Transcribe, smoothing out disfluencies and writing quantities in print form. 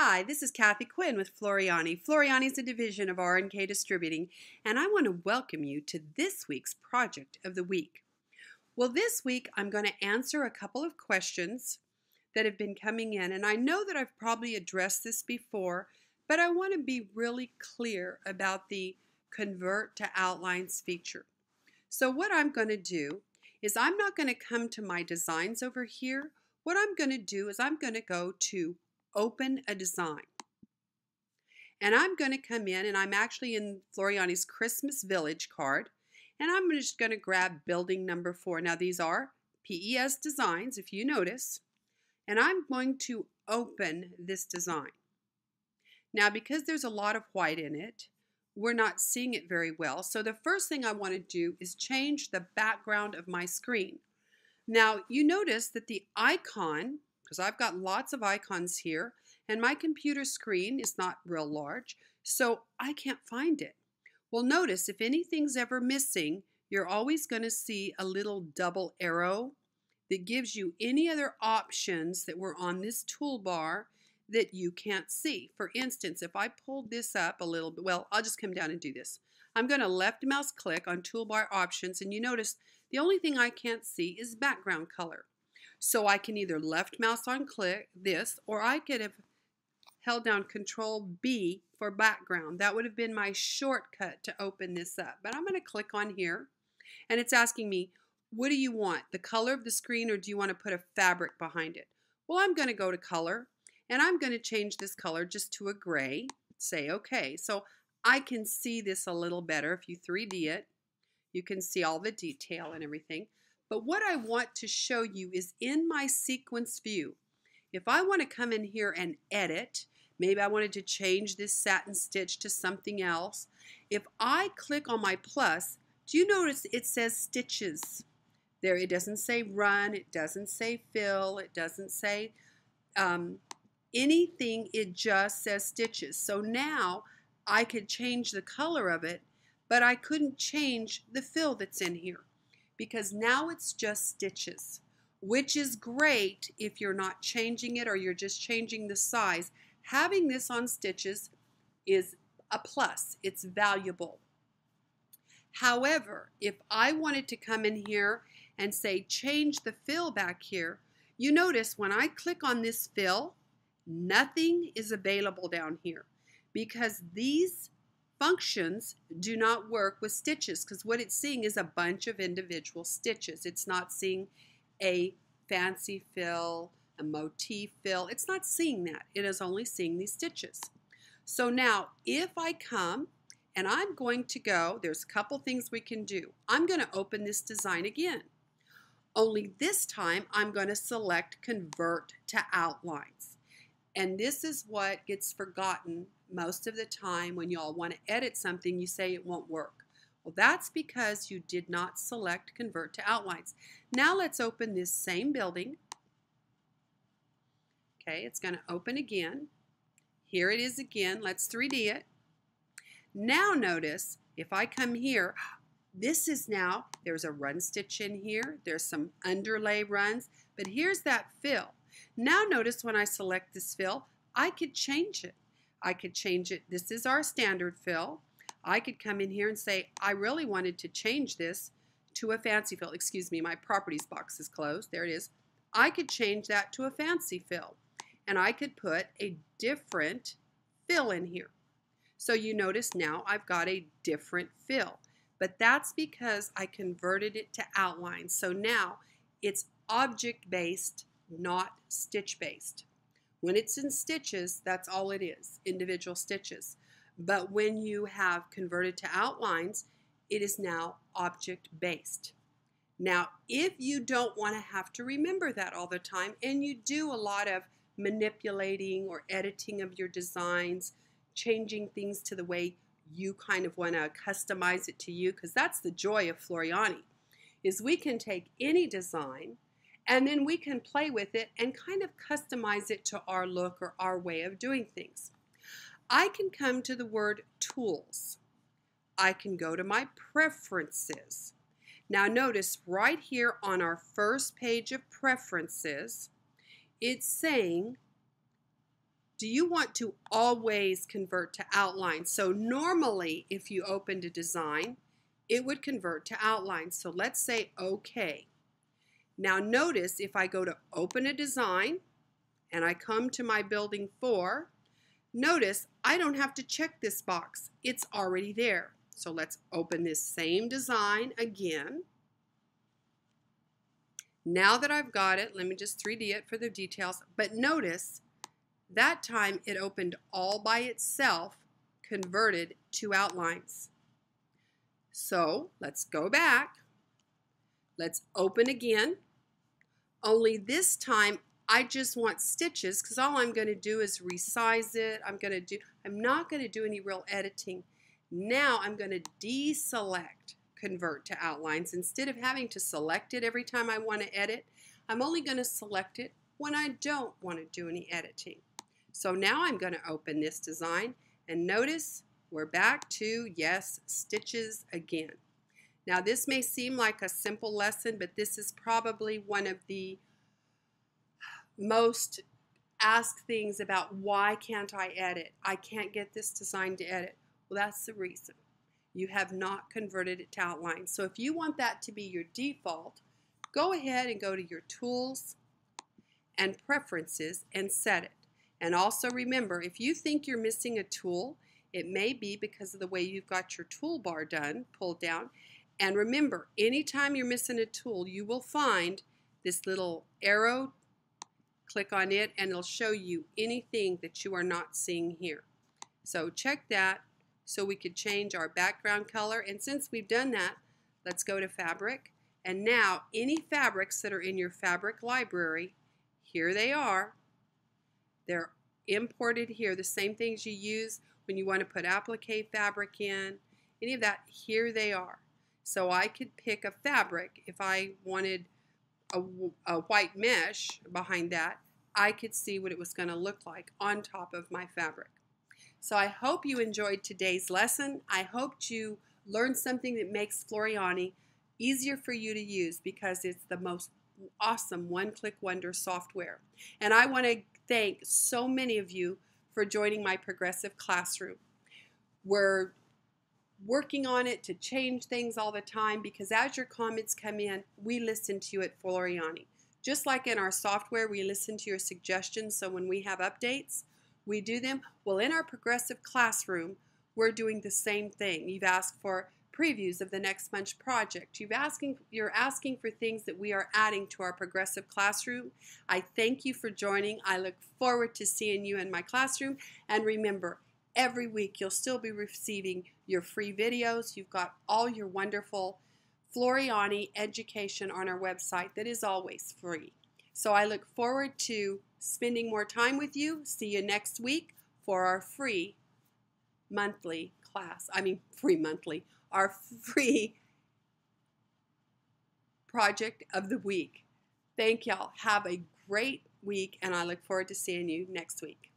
Hi, this is Kathi Quinn with Floriani. Floriani is a division of R&K Distributing, and I want to welcome you to this week's Project of the Week. Well, this week I'm going to answer a couple of questions that have been coming in, and I know that I've probably addressed this before, but I want to be really clear about the Convert to Outlines feature. So what I'm going to do is I'm not going to come to my designs over here. What I'm going to do is I'm going to go to Open a Design. And I'm going to come in, and I'm actually in Floriani's Christmas Village card, and I'm just going to grab building number 4. Now these are PES designs, if you notice, and I'm going to open this design. Now because there's a lot of white in it, we're not seeing it very well. So the first thing I want to do is change the background of my screen. Now you notice that the icon, because I've got lots of icons here, and my computer screen is not real large, so I can't find it. Well, notice if anything's ever missing, you're always going to see a little double arrow that gives you any other options that were on this toolbar that you can't see. For instance, if I pulled this up a little bit, well, I'll just come down and do this. I'm going to left mouse click on toolbar options, and you notice the only thing I can't see is background color. So I can either left mouse on click this, or I could have held down Control B for background. That would have been my shortcut to open this up. But I'm going to click on here, and it's asking me, what do you want? The color of the screen, or do you want to put a fabric behind it? Well, I'm going to go to color, and I'm going to change this color just to a gray. Say OK. So I can see this a little better. If you 3D it, you can see all the detail and everything. But what I want to show you is in my sequence view. If I want to come in here and edit, maybe I wanted to change this satin stitch to something else. If I click on my plus, do you notice it says stitches? There, it doesn't say run, it doesn't say fill, it doesn't say anything, it just says stitches. So now I could change the color of it, but I couldn't change the fill that's in here because now it's just stitches, which is great if you're not changing it or you're just changing the size. Having this on stitches is a plus. It's valuable. However, if I wanted to come in here and say change the fill back here, you notice when I click on this fill, nothing is available down here because these functions do not work with stitches, because what it's seeing is a bunch of individual stitches. It's not seeing a fancy fill, a motif fill. It's not seeing that. It is only seeing these stitches. So now if I come and I'm going to go, there's a couple things we can do. I'm going to open this design again. Only this time I'm going to select Convert to Outlines. And this is what gets forgotten most of the time when you all want to edit something, you say it won't work. Well, that's because you did not select Convert to Outlines. Now let's open this same building. Okay, it's going to open again. Here it is again. Let's 3D it. Now notice if I come here, this is now, there's a run stitch in here. There's some underlay runs, but here's that fill. Now notice when I select this fill, I could change it. I could change it. This is our standard fill. I could come in here and say, I really wanted to change this to a fancy fill. Excuse me, my properties box is closed. There it is. I could change that to a fancy fill. And I could put a different fill in here. So you notice now I've got a different fill. But that's because I converted it to outlines. So now it's object-based, not stitch-based. When it's in stitches, that's all it is, individual stitches. But when you have converted to outlines, it is now object-based. Now, if you don't want to have to remember that all the time, and you do a lot of manipulating or editing of your designs, changing things to the way you kind of want to customize it to you, because that's the joy of Floriani, is we can take any design and then we can play with it and kind of customize it to our look or our way of doing things. I can come to the word Tools. I can go to my Preferences. Now notice right here on our first page of Preferences, it's saying do you want to always convert to outline? So normally, if you opened a design, it would convert to outline. So let's say OK. Now notice if I go to open a design and I come to my building 4, notice I don't have to check this box. It's already there. So let's open this same design again. Now that I've got it, let me just 3D it for the details. But notice that time it opened all by itself, converted to outlines. So let's go back. Let's open again. Only this time I just want stitches because all I'm going to do is resize it. I'm not going to do any real editing. Now I'm going to deselect convert to outlines. Instead of having to select it every time I want to edit, I'm only going to select it when I don't want to do any editing. So now I'm going to open this design and notice we're back to, yes, stitches again. Now this may seem like a simple lesson, but this is probably one of the most asked things about why can't I edit? I can't get this design to edit. Well, that's the reason. You have not converted it to outline. So if you want that to be your default, go ahead and go to your tools and preferences and set it. And also remember, if you think you're missing a tool, it may be because of the way you've got your toolbar pulled down. And remember, anytime you're missing a tool, you will find this little arrow. Click on it and it'll show you anything that you are not seeing here. So check that so we could change our background color. And since we've done that, let's go to fabric. And now any fabrics that are in your fabric library, here they are. They're imported here. The same things you use when you want to put applique fabric in, any of that, here they are. So I could pick a fabric. If I wanted a white mesh behind that, I could see what it was going to look like on top of my fabric. So I hope you enjoyed today's lesson. I hoped you learned something that makes Floriani easier for you to use because it's the most awesome one-click wonder software. And I want to thank so many of you for joining my progressive classroom. We're working on it to change things all the time because as your comments come in, we listen to you at Floriani. Just like in our software, we listen to your suggestions, so when we have updates, we do them. Well, in our progressive classroom, we're doing the same thing. You've asked for previews of the next month's project. You're asking for things that we are adding to our progressive classroom. I thank you for joining. I look forward to seeing you in my classroom. And remember, every week you'll still be receiving your free videos. You've got all your wonderful Floriani education on our website that is always free. So I look forward to spending more time with you. See you next week for our free monthly class. Our free project of the week. Thank y'all. Have a great week, and I look forward to seeing you next week.